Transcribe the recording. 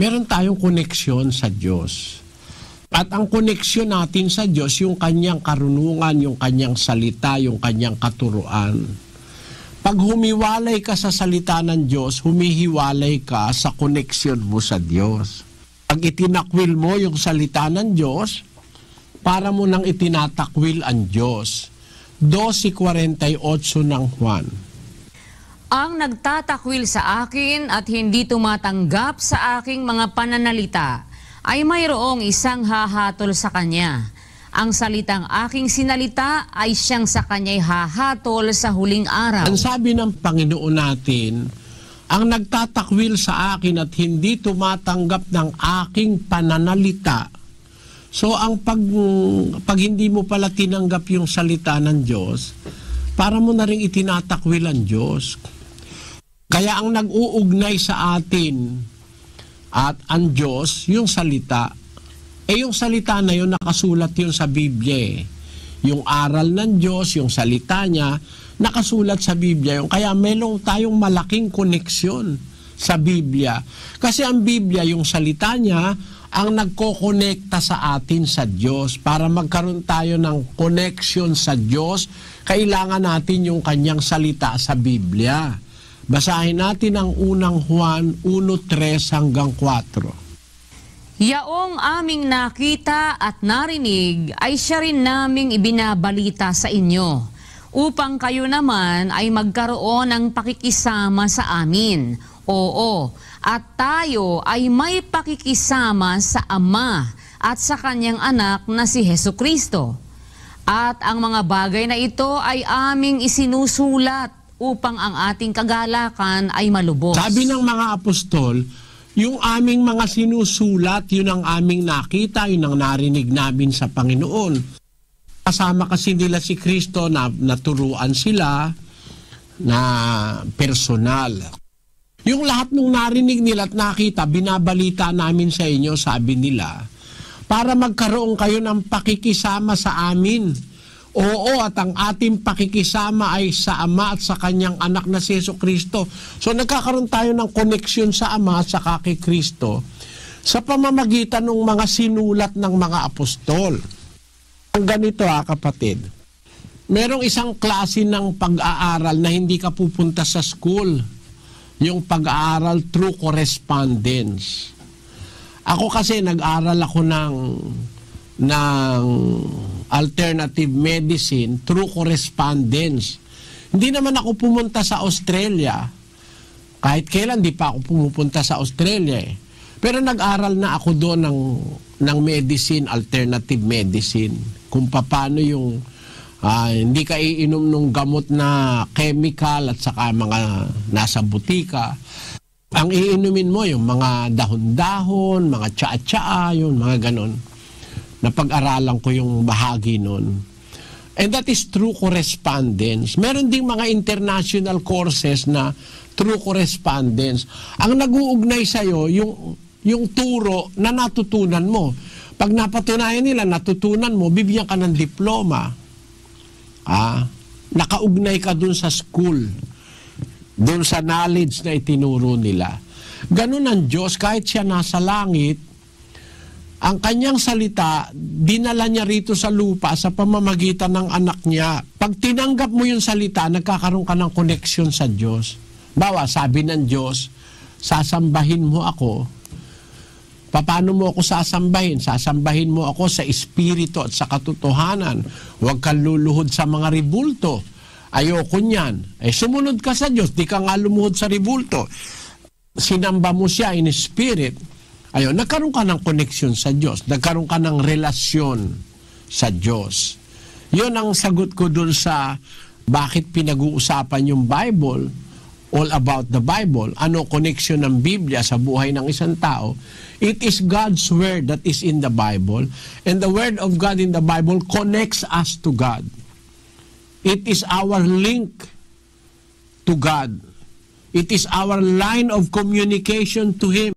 meron tayong koneksyon sa Diyos. At ang koneksyon natin sa Diyos, yung kanyang karunungan, yung kanyang salita, yung kanyang katuruan. Pag humiwalay ka sa salita ng Diyos, humihiwalay ka sa koneksyon mo sa Diyos. Pag itinakwil mo yung salita ng Diyos, para mo nang itinatakwil ang Diyos. 12:48 ng Juan. Ang nagtatakwil sa akin at hindi tumatanggap sa aking mga pananalita ay mayroong isang hahatol sa kanya. Ang salitang aking sinalita ay siyang sa kanya'y hahatol sa huling araw. Ang sabi ng Panginoon natin, ang nagtatakwil sa akin at hindi tumatanggap ng aking pananalita. So ang pag hindi mo pala tinanggap yung salita ng Diyos, para mo na rin itinatakwil ang Diyos. Kaya ang nag-uugnay sa atin at ang Diyos, yung salita. Yung salita na yun, nakasulat yun sa Biblia. Yung aral ng Diyos, yung salita niya, nakasulat sa Biblia yun. Kaya meron tayong malaking koneksyon sa Biblia. Kasi ang Biblia, yung salita niya, ang nagkokonekta sa atin sa Diyos. Para magkaroon tayo ng connection sa Diyos, kailangan natin yung kanyang salita sa Biblia. Basahin natin ang unang Juan 1:3 hanggang 4. Yaong aming nakita at narinig ay siya rin naming ibinabalita sa inyo, upang kayo naman ay magkaroon ng pakikisama sa amin. Oo, at tayo ay may pakikisama sa Ama at sa kanyang anak na si Hesukristo. At ang mga bagay na ito ay aming isinusulat upang ang ating kagalakan ay malubos. Sabi ng mga apostol, yung aming mga sinusulat, yun ang aming nakita, yun ang narinig namin sa Panginoon. Kasama kasi nila si Kristo na naturuan sila na personal. Yung lahat nung narinig nila at nakita, binabalita namin sa inyo, sabi nila, para magkaroon kayo ng pakikisama sa amin. Oo, at ang ating pakikisama ay sa Ama at sa kanyang anak na si Hesukristo. So nagkakaroon tayo ng koneksyon sa Ama at sa kay Kristo sa pamamagitan ng mga sinulat ng mga apostol. Ang ganito kapatid, merong isang klase ng pag-aaral na hindi ka pupunta sa school. Yung pag-aaral through correspondence. Ako kasi nag-aral ako ng alternative medicine through correspondence. Hindi naman ako pumunta sa Australia. Kahit kailan di pa ako pumupunta sa Australia Pero nag-aral na ako doon ng medicine, alternative medicine. Kung paano yung hindi ka iinom ng gamot na chemical at saka mga nasa butika. Ang iinumin mo yung mga dahon-dahon, mga tsaa-tsaa, yun, mga ganon. Napag-aralan ko yung bahagi nun. And that is true correspondence. Meron ding mga international courses na true correspondence. Ang nag-uugnay sa'yo, yung turo na natutunan mo. Pag napatunayan nila, natutunan mo, bibigyan ka ng diploma. Nakaugnay ka dun sa school, dun sa knowledge na itinuro nila. Ganun ang Diyos, kahit siya nasa langit, ang kanyang salita, dinala niya rito sa lupa sa pamamagitan ng anak niya. Pag tinanggap mo yung salita, nagkakaroon ka ng koneksyon sa Diyos. Bawa, sabi ng Diyos, sasambahin mo ako. Paano mo ako sasambahin? Sasambahin mo ako sa espiritu at sa katotohanan. Huwag kang luluhod sa mga ribulto. Ayoko niyan. Sumunod ka sa Diyos, di ka nga lumuhod sa ribulto. Sinamba mo siya in spirit. Nagkaroon ka ng koneksyon sa Diyos. Nagkaroon ka ng relasyon sa Diyos. Yun ang sagot ko dun sa bakit pinag-uusapan yung Bible, all about the Bible. Ano koneksyon ng Biblia sa buhay ng isang tao? It is God's Word that is in the Bible. And the Word of God in the Bible connects us to God. It is our link to God. It is our line of communication to Him.